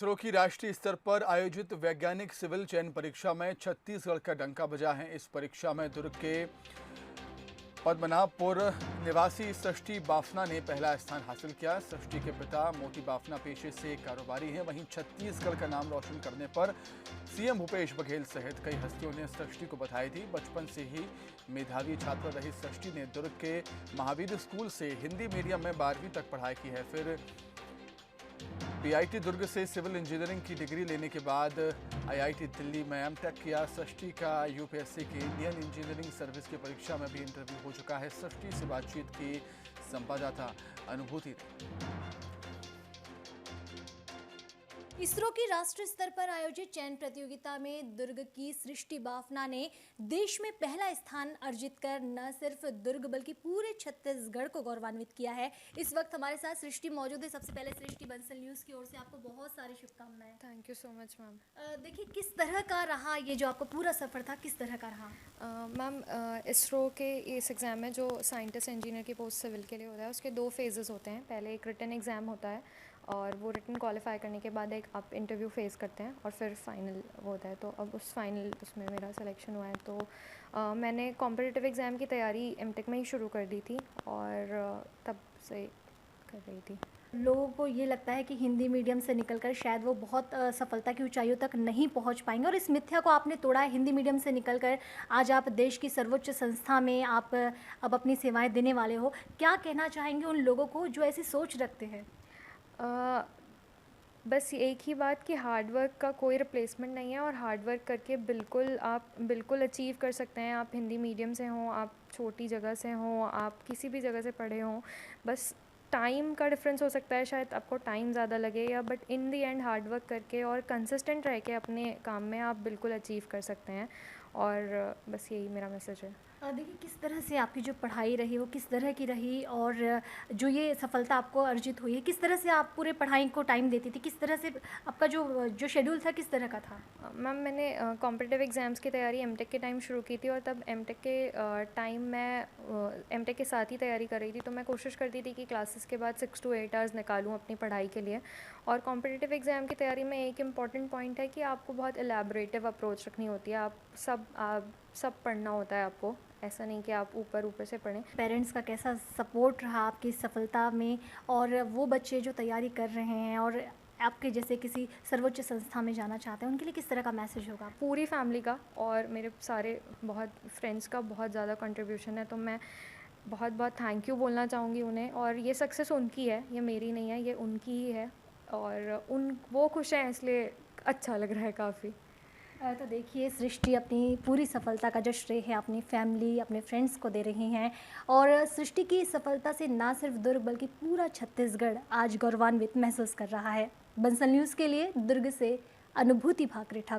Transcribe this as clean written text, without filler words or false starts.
इसरो की राष्ट्रीय स्तर पर आयोजित वैज्ञानिक सिविल चयन परीक्षा में छत्तीसगढ़ का डंका बजा है। इस परीक्षा में दुर्ग के पद्मनाभपुर निवासी सृष्टि बाफना ने पहला स्थान हासिल किया। सृष्टि के पिता मोती बाफना पेशे से कारोबारी हैं। वहीं छत्तीसगढ़ का नाम रोशन करने पर सीएम भूपेश बघेल सहित कई हस्तियों ने सृष्टि को बधाई दी। बचपन से ही मेधावी छात्रा रही सृष्टि ने दुर्ग के महावीर स्कूल से हिंदी मीडियम में 12वीं तक पढ़ाई की है। फिर पीआईटी दुर्ग से सिविल इंजीनियरिंग की डिग्री लेने के बाद आईआईटी दिल्ली में एमटेक किया। सृष्टि का यूपीएससी की इंडियन इंजीनियरिंग सर्विस की परीक्षा में भी इंटरव्यू हो चुका है। सृष्टि से बातचीत की संवाददाता अनुभूति। इसरो की राष्ट्रीय स्तर पर आयोजित चयन प्रतियोगिता में दुर्ग की सृष्टि बाफना ने देश में पहला स्थान अर्जित कर न सिर्फ दुर्ग बल्कि पूरे छत्तीसगढ़ को गौरवान्वित किया है। इस वक्त हमारे साथ सृष्टि मौजूद है। सबसे पहले सृष्टि, बंसल न्यूज़ की ओर से आपको बहुत सारी शुभकामनाएं। Thank you so much ma'am. देखिए, किस तरह का रहा ये जो आपका पूरा सफ़र था, किस तरह का रहा? मैम, इसरो के इस एग्ज़ाम में जो साइंटिस्ट इंजीनियर की पोस्ट सिविल के लिए होता है उसके 2 फेजेस होते हैं। पहले एक रिटन एग्ज़ाम होता है और वो रिटन क्वालिफाई करने के बाद एक आप इंटरव्यू फेस करते हैं और फिर फाइनल होता है। तो अब उस फाइनल उसमें मेरा सिलेक्शन हुआ है। तो मैंने कॉम्पिटिटिव एग्ज़ाम की तैयारी एमटेक में ही शुरू कर दी थी और तब से कर रही थी। लोगों को ये लगता है कि हिंदी मीडियम से निकलकर शायद वो बहुत सफलता की ऊंचाइयों तक नहीं पहुंच पाएंगे, और इस मिथ्या को आपने तोड़ा है। हिंदी मीडियम से निकलकर आज आप देश की सर्वोच्च संस्था में आप अब अपनी सेवाएं देने वाले हो। क्या कहना चाहेंगे उन लोगों को जो ऐसी सोच रखते हैं? बस एक ही बात कि हार्ड वर्क का कोई रिप्लेसमेंट नहीं है और हार्ड वर्क करके आप बिल्कुल अचीव कर सकते हैं। आप हिंदी मीडियम से हों, आप छोटी जगह से हों, आप किसी भी जगह से पढ़े हों, बस टाइम का डिफरेंस हो सकता है, शायद आपको टाइम ज़्यादा लगे या but in the and hard work करके और कंसिस्टेंट रह के अपने काम में आप बिल्कुल अचीव कर सकते हैं। और बस यही मेरा मैसेज है। देखिए, किस तरह से आपकी जो पढ़ाई रही वो किस तरह की रही, और जो ये सफलता आपको अर्जित हुई है, किस तरह से आप पूरे पढ़ाई को टाइम देती थी, किस तरह से आपका जो जो शेड्यूल था किस तरह का था? मैम, मैंने कॉम्पिटिटिव एग्ज़ाम्स की तैयारी एमटेक के टाइम शुरू की थी और तब एमटेक के टाइम मैं एमटेक के साथ ही तैयारी कर रही थी। तो मैं कोशिश करती थी कि क्लासेस के बाद 6 to 8 आवर्स निकालूँ अपनी पढ़ाई के लिए। और कॉम्पिटिटिव एग्ज़ाम की तैयारी में एक इम्पॉर्टेंट पॉइंट है कि आपको बहुत एलैबोरेटिव अप्रोच रखनी होती है। आप सब पढ़ना होता है आपको, ऐसा नहीं कि आप ऊपर से पढ़ें। पेरेंट्स का कैसा सपोर्ट रहा आपकी सफलता में, और वो बच्चे जो तैयारी कर रहे हैं और आपके जैसे किसी सर्वोच्च संस्था में जाना चाहते हैं, उनके लिए किस तरह का मैसेज होगा? पूरी फैमिली का और मेरे सारे बहुत फ्रेंड्स का बहुत ज़्यादा कंट्रीब्यूशन है। तो मैं बहुत बहुत थैंक यू बोलना चाहूँगी उन्हें। और ये सक्सेस उनकी है, ये मेरी नहीं है, ये उनकी ही है। और वो खुश हैं, इसलिए अच्छा लग रहा है काफ़ी। तो देखिए, सृष्टि अपनी पूरी सफलता का जो श्रेय है अपनी फैमिली, अपने फ्रेंड्स को दे रही हैं, और सृष्टि की सफलता से ना सिर्फ दुर्ग बल्कि पूरा छत्तीसगढ़ आज गौरवान्वित महसूस कर रहा है। बंसल न्यूज़ के लिए दुर्ग से अनुभूति भाकरे ठाकुर।